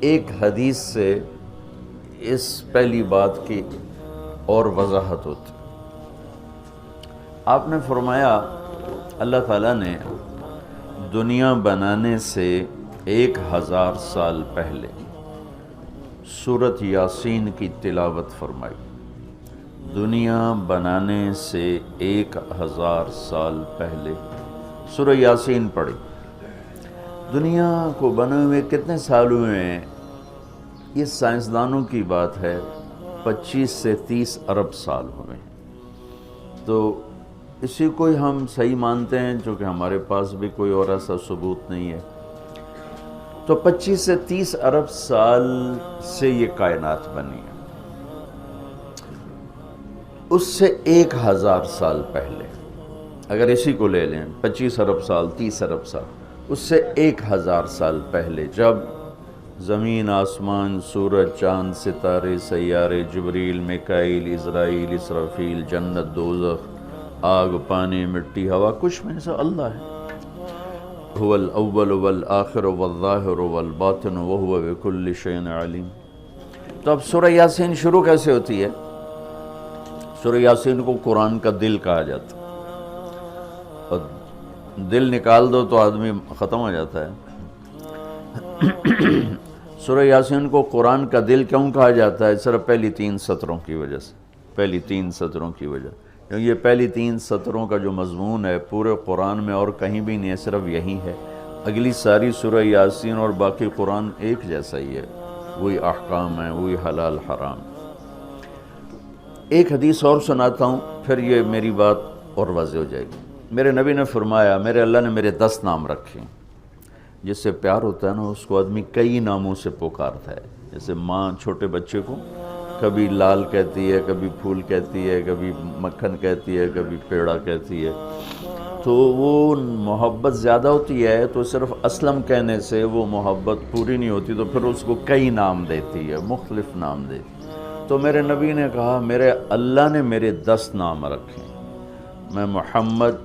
ایک حدیث سے اس پہلی بات کی اور وضاحت ہوتی. آپ نے فرمایا اللہ تعالیٰ نے دنیا بنانے سے 1000 سال پہلے سورۃ یاسین کی تلاوت فرمائی. دنیا بنانے سے 1000 سال پہلے سورہ یاسین پڑھی. دنیا کو بنے ہوئے کتنے سال ہوئے ہیں؟ یہ سائنسدانوں کی بات ہے، 25 سے 30 ارب سال ہوئے ہیں. تو اسی کو ہی ہم صحیح مانتے ہیں، چونکہ ہمارے پاس بھی کوئی اور ایسا ثبوت نہیں ہے. تو 25 سے 30 ارب سال سے یہ کائنات بنی ہے. اس سے 1000 سال پہلے اگر اسی کو لے لیں، 25 ارب سال 30 ارب سال، اس سے 1000 سال پہلے جب زمین، آسمان، سورج، چاند، ستارے، سیارے، جبریل، میکائیل، عزرائیل، اسرافیل، جنت، دوزخ، آگ، پانی، مٹی، ہوا، کچھ میں سے اللہ ہے. هو الاول والآخر والظاہر والباطن وهو بكل شيء علیم. تو اب سورہ یاسین شروع کیسے ہوتی ہے؟ سورہ یاسین کو قرآن کا دل کہا جاتا ہے، اور دل نکال دو تو آدمی ختم ہو جاتا ہے. سورہ یاسین کو قرآن کا دل کیوں کہا جاتا ہے؟ صرف پہلی 3 سطروں کی وجہ سے. پہلی 3 سطروں کی وجہ، کیونکہ یہ پہلی 3 سطروں کا جو مضمون ہے پورے قرآن میں اور کہیں بھی نہیں ہے، صرف یہی ہے. اگلی ساری سورہ یاسین اور باقی قرآن ایک جیسا ہی ہے، وہی احکام ہیں، وہی حلال حرام. ایک حدیث اور سناتا ہوں، پھر یہ میری بات اور واضح ہو جائے گی. میرے نبی نے فرمایا، میرے اللہ نے میرے 10 نام رکھے. جس سے پیار ہوتا ہے نا، اس کو آدمی کئی ناموں سے پکارتا ہے. جیسے ماں چھوٹے بچے کو کبھی لال کہتی ہے، کبھی پھول کہتی ہے، کبھی مکھن کہتی ہے، کبھی پیڑا کہتی ہے. تو وہ محبت زیادہ ہوتی ہے تو صرف اسلم کہنے سے وہ محبت پوری نہیں ہوتی، تو پھر اس کو کئی نام دیتی ہے، مختلف نام دیتی. تو میرے نبی نے کہا میرے اللہ نے میرے 10 نام رکھے. میں محمد،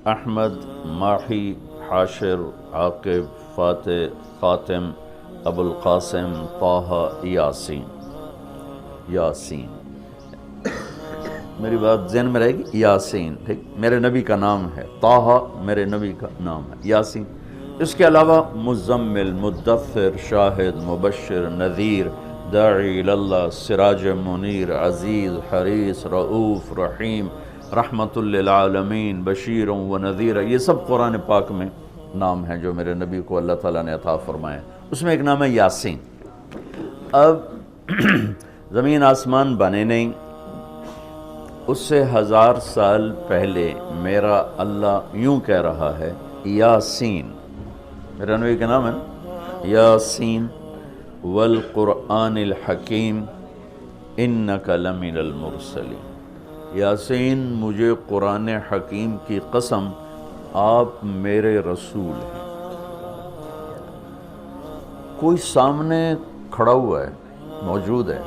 احمد، ماحی، حاشر، عاقب، فاتح، خاتم، ابو القاسم، طٰہٰ، یاسین. یاسین میری بات ذہن میں رہے گی. یاسین ٹھیک میرے نبی کا نام ہے، طٰہٰ میرے نبی کا نام ہے، یاسین. اس کے علاوہ مزمل، مدثر، شاہد، مبشر، نذیر، داعی اللہ، سراج منیر، عزیز، حریص، رؤوف، رحیم، رحمت للعالمین، بشیر و نذیر. یہ سب قرآن پاک میں نام ہیں جو میرے نبی کو اللہ تعالیٰ نے عطا فرمائے. اس میں ایک نام ہے یاسین. اب زمین آسمان بنے نہیں، اس سے 1000 سال پہلے میرا اللہ یوں کہہ رہا ہے یاسین. میرا نبی کا نام ہے یاسین والقرآن الحکیم انک لمن المرسلین. یاسین مجھے قرآن حکیم کی قسم، آپ میرے رسول ہیں. کوئی سامنے کھڑا ہوا ہے، موجود ہے.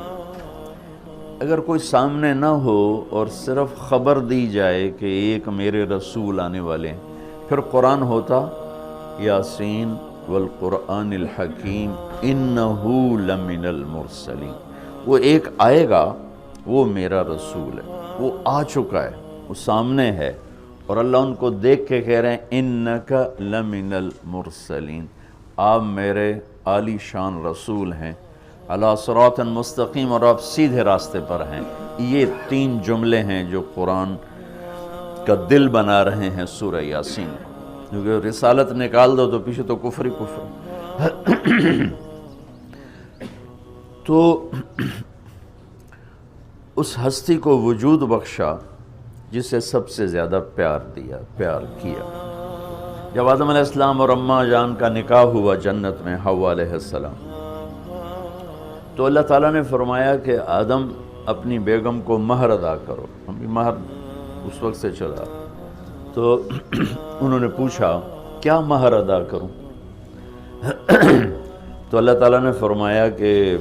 اگر کوئی سامنے نہ ہو اور صرف خبر دی جائے کہ ایک میرے رسول آنے والے ہیں، پھر قرآن ہوتا یاسین والقرآن الحکیم انہو لمن المرسلین. وہ ایک آئے گا، وہ میرا رسول ہے، وہ آ چکا ہے، وہ سامنے ہے، اور اللہ ان کو دیکھ کے کہہ رہے ہیں انک لمن المرسلین، آپ میرے عالی شان رسول ہیں، علی صراط مستقیم، اور آپ سیدھے راستے پر ہیں. یہ 3 جملے ہیں جو قرآن کا دل بنا رہے ہیں سورہ یاسین کو. کیونکہ رسالت نکال دو تو پیچھے تو کفر ہی کفر. تو اس ہستی کو وجود بخشا جسے سب سے زیادہ پیار دیا، پیار کیا. جب آدم علیہ السلام اور اماں جان کا نکاح ہوا جنت میں حوا علیہ السلام، تو اللہ تعالیٰ نے فرمایا کہ آدم اپنی بیگم کو مہر ادا کرو. ہم مہر اس وقت سے چلا. تو انہوں نے پوچھا کیا مہر ادا کروں؟ تو اللہ تعالیٰ نے فرمایا کہ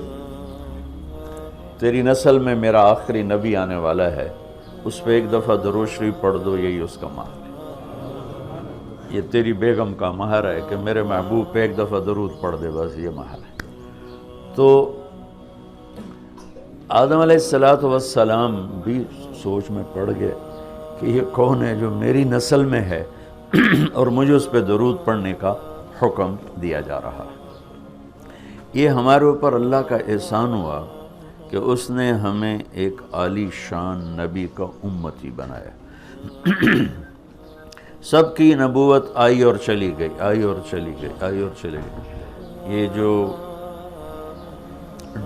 تیری نسل میں میرا آخری نبی آنے والا ہے، اس پہ ایک دفعہ درود شریف پڑھ دو، یہی اس کا مہر ہے. یہ تیری بیگم کا مہر ہے کہ میرے محبوب پہ ایک دفعہ درود پڑھ دے، بس یہ مہر ہے. تو آدم علیہ السلام بھی سوچ میں پڑ گئے کہ یہ کون ہے جو میری نسل میں ہے اور مجھے اس پہ درود پڑھنے کا حکم دیا جا رہا ہے۔ یہ ہمارے اوپر اللہ کا احسان ہوا کہ اس نے ہمیں ایک عالی شان نبی کا امتی بنایا۔ سب کی نبوت آئی اور چلی گئی، آئی اور چلی گئی، آئی اور چلی گئی۔ یہ جو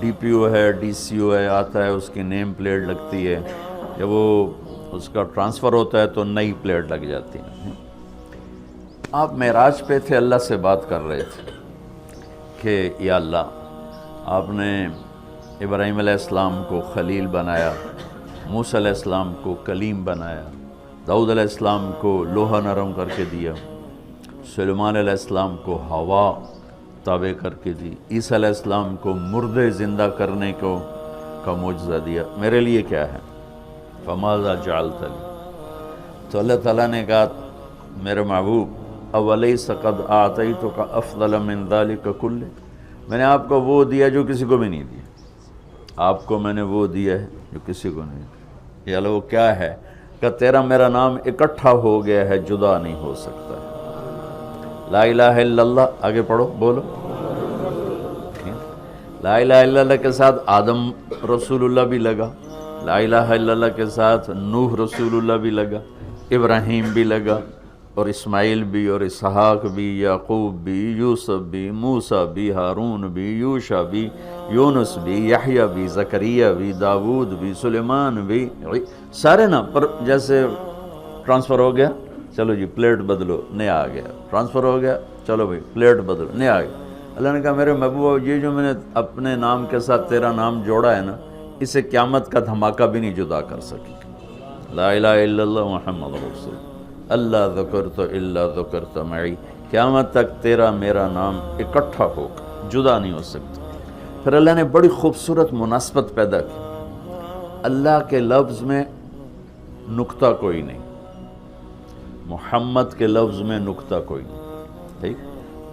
ڈی پی او ہے، ڈی سی او ہے، آتا ہے، اس کی نیم پلیٹ لگتی ہے، جب وہ اس کا ٹرانسفر ہوتا ہے تو نئی پلیٹ لگ جاتی ہے۔ آپ معراج پہ تھے، اللہ سے بات کر رہے تھے کہ یا اللہ، آپ نے ابراہیم علیہ السلام کو خلیل بنایا، موسیٰ علیہ السلام کو کلیم بنایا، داؤد علیہ السلام کو لوہا نرم کر کے دیا، سلیمان علیہ السلام کو ہوا تابع کر کے دی، عیسیٰ علیہ السلام کو مردے زندہ کرنے کا معجزہ دیا، میرے لیے کیا ہے؟ فماذا جعلت لی؟ تو اللہ تعالیٰ نے کہا میرے محبوب اولیس قد اعطیتک افضل من ذلک کلہ، میں نے آپ کو وہ دیا جو کسی کو بھی نہیں دیا، آپ کو میں نے وہ دیا ہے جو کسی کو نہیں دیا۔ یا اللہ وہ کیا ہے؟ کہ تیرا میرا نام اکٹھا ہو گیا ہے، جدا نہیں ہو سکتا ہے۔ لا الہ الا اللہ، آگے پڑھو، بولو۔ لا الہ الا اللہ کے ساتھ آدم رسول اللہ بھی لگا، لا الہ الا اللہ کے ساتھ نوح رسول اللہ بھی لگا، ابراہیم بھی لگا، اور اسماعیل بھی، اور اسحاق بھی، یعقوب بھی، یوسف بھی، موسیٰ بھی، ہارون بھی، یوشع بھی، یونس بھی، یحییٰ بھی، زکریا بھی، داود بھی، سلیمان بھی، سارے نا پر جیسے ٹرانسفر ہو گیا، چلو جی پلیٹ بدلو، نیا آ گیا، ٹرانسفر ہو گیا، چلو بھائی پلیٹ بدلو، نیا آ گیا۔ اللہ نے کہا میرے محبوب یہ جو میں نے اپنے نام کے ساتھ تیرا نام جوڑا ہے نا، اسے قیامت کا دھماکہ بھی نہیں جدا کر سکی۔ لا الہ الا اللہ محمد رسول اللہ ذکرت الا ذکرت معی، قیامت تک تیرا میرا نام اکٹھا ہوگا، جدا نہیں ہو سکتا۔ پھر اللہ نے بڑی خوبصورت مناسبت پیدا کی، اللہ کے لفظ میں نقطہ کوئی نہیں، محمد کے لفظ میں نقطہ کوئی نہیں، ٹھیک،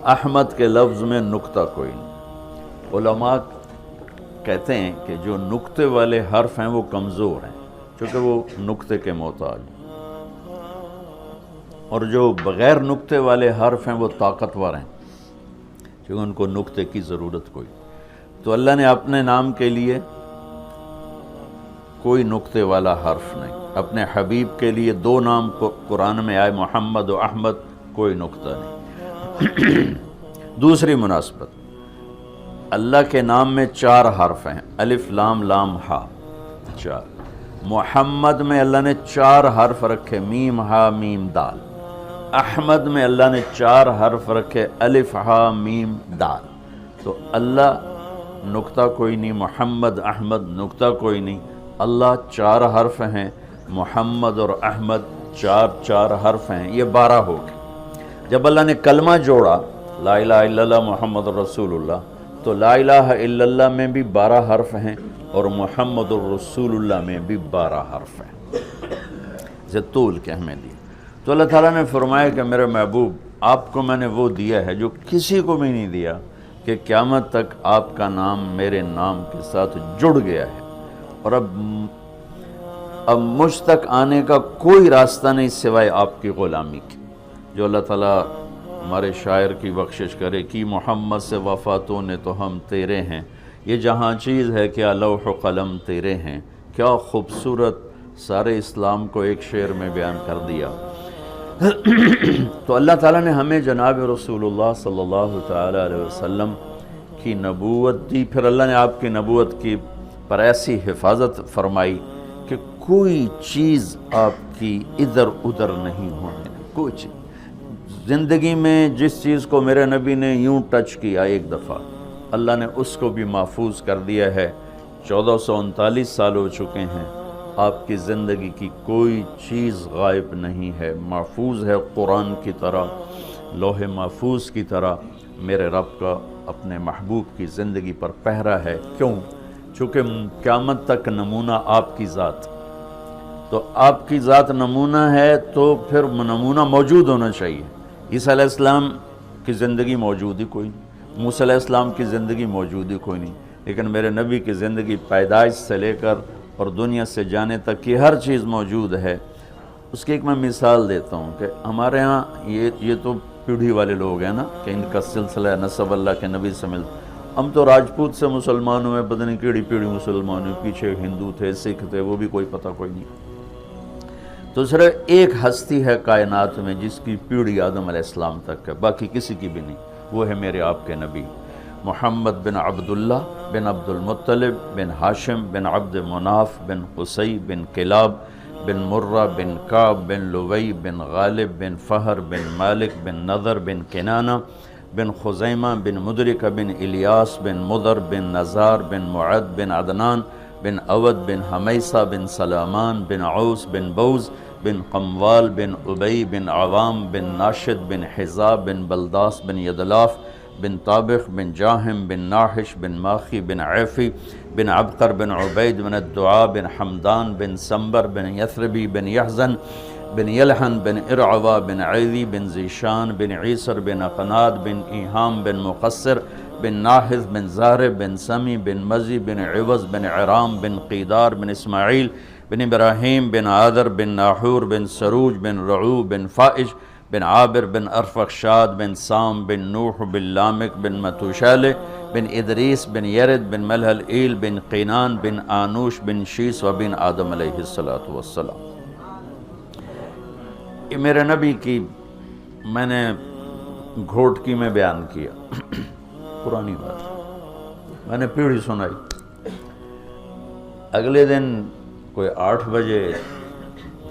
احمد کے لفظ میں نقطہ کوئی نہیں۔ علماء کہتے ہیں کہ جو نقطے والے حرف ہیں وہ کمزور ہیں، چونکہ وہ نقطے کے محتاج ہیں، اور جو بغیر نقطے والے حرف ہیں وہ طاقتور ہیں، کیونکہ ان کو نقطے کی ضرورت کوئی۔ تو اللہ نے اپنے نام کے لیے کوئی نقطے والا حرف نہیں، اپنے حبیب کے لیے دو نام قرآن میں آئے، محمد و احمد، کوئی نقطہ نہیں۔ دوسری مناسبت، اللہ کے نام میں 4 حرف ہیں، الف لام لام ہا، 4۔ محمد میں اللہ نے 4 حرف رکھے، میم ہا میم دال۔ احمد میں اللہ نے 4 حرف رکھے، الف ہا میم دال۔ تو اللہ نقطہ کوئی نہیں، محمد احمد نقطہ کوئی نہیں، اللہ 4 حرف ہیں، محمد اور احمد 4 حرف ہیں، یہ 12 ہو گئے۔ جب اللہ نے کلمہ جوڑا لا الہ الا اللہ محمد رسول اللہ، تو لا الہ الا اللہ میں بھی 12 حرف ہیں اور محمد الرسول اللہ میں بھی 12 حرف ہیں، اسے طول کے ہمیں دی۔ تو اللہ تعالیٰ نے فرمایا کہ میرے محبوب آپ کو میں نے وہ دیا ہے جو کسی کو بھی نہیں دیا، کہ قیامت تک آپ کا نام میرے نام کے ساتھ جڑ گیا ہے، اور اب مجھ تک آنے کا کوئی راستہ نہیں سوائے آپ کی غلامی کی۔ جو اللہ تعالیٰ ہمارے شاعر کی بخشش کرے کہ محمد سے وفاتوں نے تو ہم تیرے ہیں، یہ جہاں چیز ہے کیا لوح و قلم تیرے ہیں، کیا خوبصورت سارے اسلام کو ایک شعر میں بیان کر دیا۔ تو اللہ تعالیٰ نے ہمیں جناب رسول اللہ صلی اللہ تعالیٰ علیہ وسلم کی نبوت دی، پھر اللہ نے آپ کی نبوت کی پر ایسی حفاظت فرمائی کہ کوئی چیز آپ کی ادھر ادھر نہیں ہونے، کوئی چیز زندگی میں جس چیز کو میرے نبی نے یوں ٹچ کیا ایک دفعہ، اللہ نے اس کو بھی محفوظ کر دیا ہے۔ 1439 سال ہو چکے ہیں، آپ کی زندگی کی کوئی چیز غائب نہیں ہے، محفوظ ہے، قرآن کی طرح، لوح محفوظ کی طرح میرے رب کا اپنے محبوب کی زندگی پر پہرا ہے۔ کیوں؟ چونکہ قیامت تک نمونہ آپ کی ذات، تو آپ کی ذات نمونہ ہے تو پھر نمونہ موجود ہونا چاہیے۔ عیسیٰ علیہ السلام کی زندگی موجود ہی کوئی نہیں، موسیٰ علیہ السلام کی زندگی موجود ہی کوئی نہیں، لیکن میرے نبی کی زندگی پیدائش سے لے کر اور دنیا سے جانے تک کی ہر چیز موجود ہے۔ اس کی ایک میں مثال دیتا ہوں کہ ہمارے ہاں یہ تو پیڑھی والے لوگ ہیں نا کہ ان کا سلسلہ نسب اللہ کے نبی سے ملتا۔ ہم تو راجپوت سے مسلمان ہوئے، پتہ نہیں کیڑی پیڑھی مسلمان ہوئے، پیچھے ہندو تھے، سکھ تھے، وہ بھی کوئی پتہ کوئی نہیں۔ تو صرف ایک ہستی ہے کائنات میں جس کی پیڑھی آدم علیہ السلام تک ہے، باقی کسی کی بھی نہیں، وہ ہے میرے آپ کے نبی محمد بن عبداللہ بن عبد المطلب بن ہاشم بن عبد مناف بن قصی بن کلاب بن مرہ بن کعب بن لوی بن غالب بن فہر بن مالک بن نضر بن کنانہ بن خزیمہ بن مدرکہ بن الیاس بن مضر بن نزار بن معد بن عدنان بن اود بن حمیسہ بن سلامان بن عوس بن بوز بن قموال بن ابی بن عوام بن ناشد بن حزاب بن بلداس بن یدلاف بن طابخ بن جاہم بن ناحش بن ماخی بن عیفی بن عبقر بن عبید بن الدعاء بن حمدان بن سمبر بن یثربی بن یحزن بن یلحن بن ارعوا بن عیدی بن زیشان بن عیسر بن اقناد بن ایہام بن مقصر بن ناحذ بن زارب بن سمی بن مزی بن عوض بن عرام بن قیدار بن اسماعیل بن ابراہیم بن عادر بن ناحور بن سروج بن رعو بن فائج بن عابر بن ارفخشاد بن سام بن نوح بن لامک بن متوشالہ بن ادریس بن یرد بن ملحل ایل بن قینان بن آنوش بن شیس و بن آدم علیہ السلام۔ یہ میرے نبی کی میں نے گھوٹکی میں بیان کیا، پرانی بات، میں نے پیڑھی سنائی۔ اگلے دن کوئی 8 بجے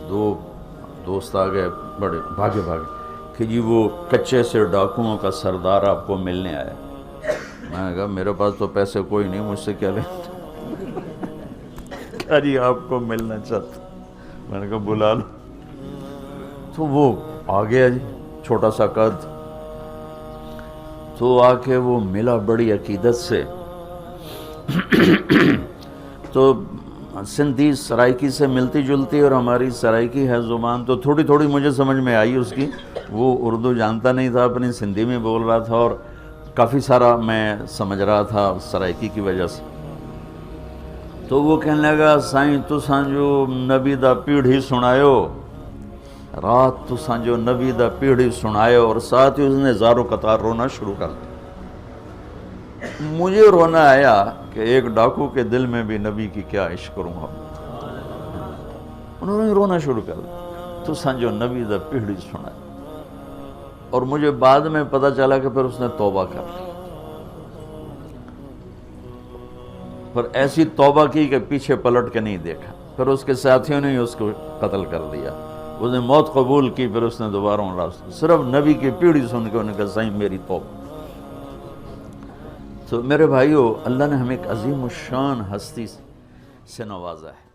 2 دوست آ گئے، بڑے بھاگے کہ جی وہ کچے سے ڈاکوؤں کا سردار آپ کو ملنے آیا۔ میں نے کہا میرے پاس تو پیسے کوئی نہیں، مجھ سے کیا لیں؟ کہا جی آپ کو ملنا چاہتا۔ میں نے کہا بلا لو۔ تو وہ آ گیا جی، چھوٹا سا قد، تو آ کے وہ ملا بڑی عقیدت سے۔ تو سندھی سرائکی سے ملتی جلتی اور ہماری سرائکی ہے زبان، تو تھوڑی تھوڑی مجھے سمجھ میں آئی اس کی۔ وہ اردو جانتا نہیں تھا، اپنی سندھی میں بول رہا تھا اور کافی سارا میں سمجھ رہا تھا سرائکی کی وجہ سے۔ تو وہ کہنے لگا سائیں تساں جو نبی دا پیڑھی سنایو، رات تساں جو نبی دا پیڑھی سنایو، اور ساتھ ہی اس نے زارو قطار رونا شروع کر دیا۔ مجھے رونا آیا کہ ایک ڈاکو کے دل میں بھی نبی کی کیا عشق کروں گا۔ انہوں نے رونا شروع کر دیا، تساں جو نبی دا پیڑھی سنا۔ اور مجھے بعد میں پتہ چلا کہ پھر اس نے توبہ کر لی، پر ایسی توبہ کی کہ پیچھے پلٹ کے نہیں دیکھا۔ پھر اس کے ساتھیوں نے اس کو قتل کر دیا، اس نے موت قبول کی۔ پھر اس نے دوبارہ صرف نبی کی پیڑھی سن کے انہوں نے کہا سائیں میری توبہ۔ تو میرے بھائیو، اللہ نے ہمیں ایک عظیم الشان ہستی سے نوازا ہے۔